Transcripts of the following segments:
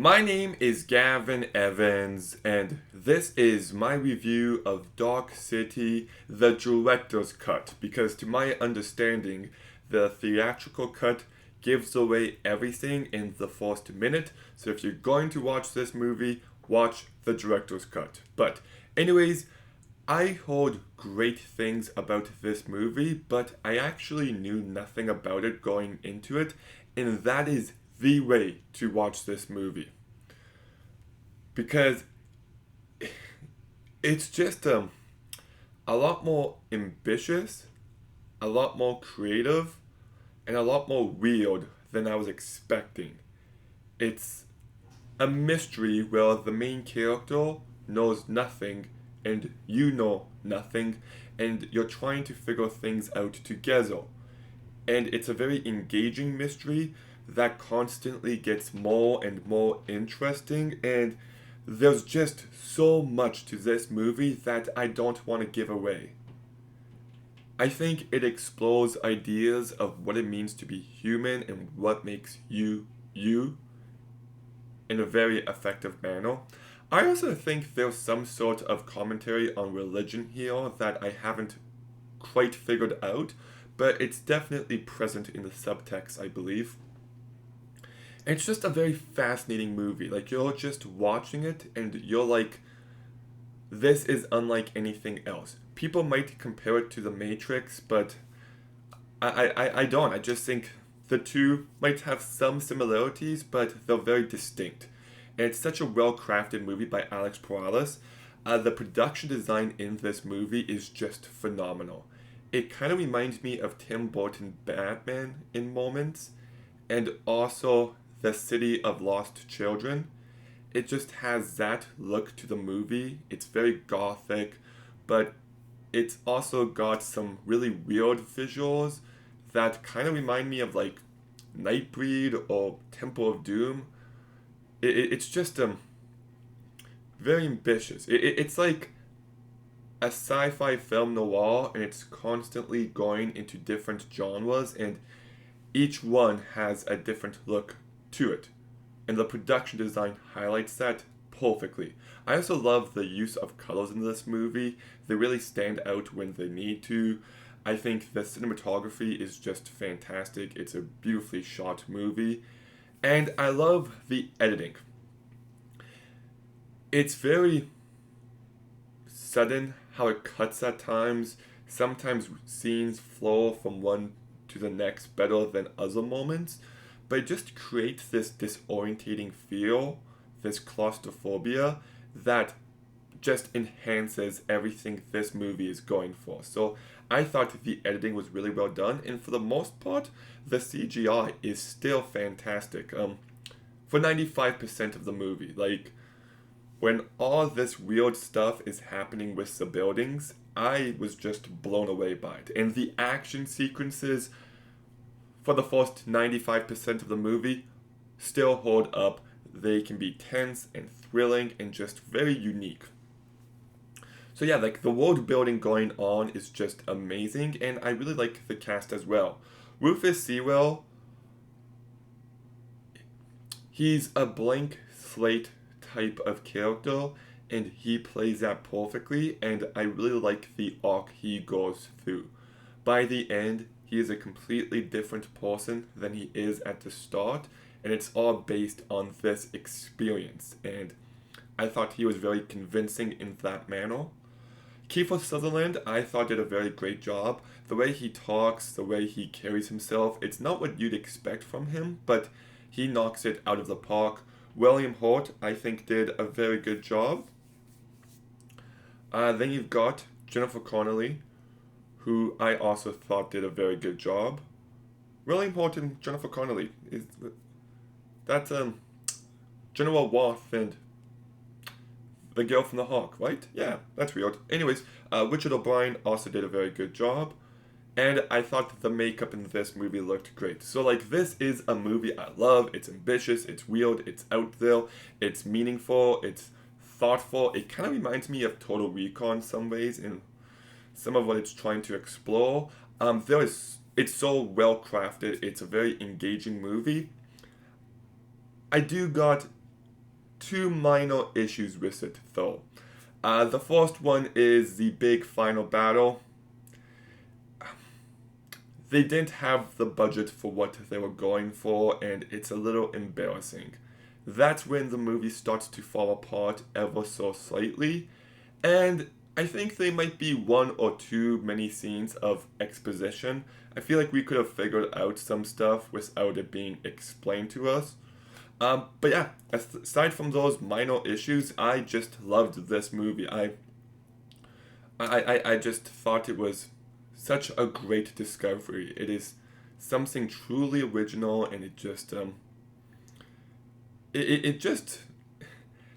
My name is Gavin Evans, and this is my review of Dark City, the director's cut, because to my understanding, the theatrical cut gives away everything in the first minute, so if you're going to watch this movie, watch the director's cut. But, anyways, I heard great things about this movie, but I actually knew nothing about it going into it, and that is the way to watch this movie. Because it's just a lot more ambitious, a lot more creative, and a lot more weird than I was expecting. It's a mystery where the main character knows nothing and you know nothing, and you're trying to figure things out together. And it's a very engaging mystery that constantly gets more and more interesting, and there's just so much to this movie that I don't want to give away. I think it explores ideas of what it means to be human and what makes you you in a very effective manner. I also think there's some sort of commentary on religion here that I haven't quite figured out, but it's definitely present in the subtext, I believe. And it's just a very fascinating movie. Like, you're just watching it and you're like, this is unlike anything else. People might compare it to The Matrix, but I don't. I just think the two might have some similarities, but they're very distinct. And it's such a well crafted movie by Alex Perales. The production design in this movie is just phenomenal. It kind of reminds me of Tim Burton Batman in moments, and also The City of Lost Children. It just has that look to the movie. It's very gothic, but it's also got some really weird visuals that kind of remind me of like Nightbreed or Temple of Doom. It's just very ambitious. It's like a sci-fi film noir, and it's constantly going into different genres, and each one has a different look to it. And the production design highlights that perfectly. I also love the use of colors in this movie. They really stand out when they need to. I think the cinematography is just fantastic. It's a beautifully shot movie. And I love the editing. It's very sudden how it cuts at times. Sometimes scenes flow from one to the next better than other moments, but it just creates this disorientating feel, this claustrophobia that just enhances everything this movie is going for. So I thought the editing was really well done, and for the most part, the CGI is still fantastic. For 95% of the movie, like when all this weird stuff is happening with the buildings, I was just blown away by it. And the action sequences for the first 95% of the movie still hold up. They can be tense and thrilling and just very unique. So yeah, like the world building going on is just amazing, and I really like the cast as well. Rufus Sewell, he's a blank slate type of character, and he plays that perfectly, and I really like the arc he goes through. By the end, he is a completely different person than he is at the start, and it's all based on this experience, and I thought he was very convincing in that manner. Kiefer Sutherland, I thought did a very great job. The way he talks, the way he carries himself, it's not what you'd expect from him, but he knocks it out of the park. William Hurt, I think, did a very good job. Then you've got Jennifer Connelly, who I also thought did a very good job. William Hurt and Jennifer Connelly is that's General Worf and the girl from The Hawk, right? Yeah, that's weird. Anyways, Richard O'Brien also did a very good job. And I thought that the makeup in this movie looked great. So, like, this is a movie I love. It's ambitious, it's weird, it's out there, it's meaningful, it's thoughtful. It kind of reminds me of Total Recall in some ways, in some of what it's trying to explore. It's so well crafted. It's a very engaging movie. I do got two minor issues with it though. The first one is the big final battle. They didn't have the budget for what they were going for, and it's a little embarrassing. That's when the movie starts to fall apart ever so slightly, and I think they might be one or two many scenes of exposition. I feel like we could have figured out some stuff without it being explained to us. But yeah, aside from those minor issues, I just loved this movie. I just thought it was such a great discovery. It is something truly original, and it just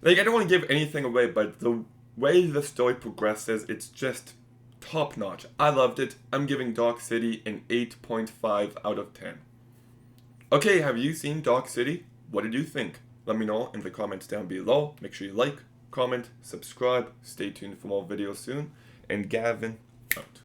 like I don't want to give anything away, but the way the story progresses, it's just top notch. I loved it. I'm giving Dark City an 8.5 out of 10. Okay, have you seen Dark City? What did you think? Let me know in the comments down below. Make sure you like, comment, subscribe. Stay tuned for more videos soon. And Gavin out.